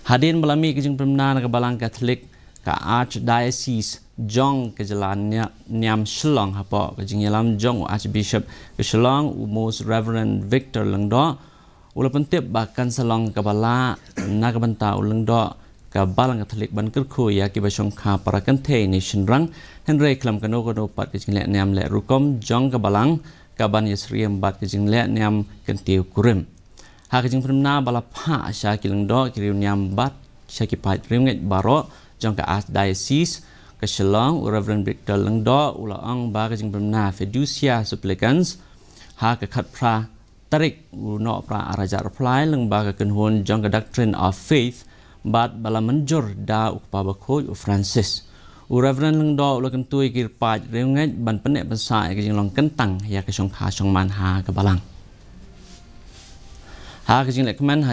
Hadirin melami kejeng pemna ke balang Katolik ke Archdiocese Jong ke jalan Niam Shillong hapa kejeng yalam Jong Archbishop ke Shillong Most Reverend Victor Lengdo ula pentip bahkan selong ke bala na ke benta ulengdo ke balang Katolik ban kerku ya ki basong ka para kente nation rang Henry klam kano pat kejeng le niam le rukom Jong ke balang ke ban yesriem bat kejeng le niam kentiu kurim Hakajing pernah balapa syaki lengdo kiriu niam bat syaki pahit ringet baro jong ke Archdiocese ke Shillong Reverend Victor lengdo ulaang ba kajing pernah fiducia supplicants ha ke khat pra tarik no pra araja reply leng ba ke kenhun jong ke doctrine of faith bat bala menjur da ukpa bakoi Francis Reverend lengdo ula kentui kir pahit ringet ban penek besar kajing long kentang ya ke syong kha syong man ha ke balang Ha kejing lek kemen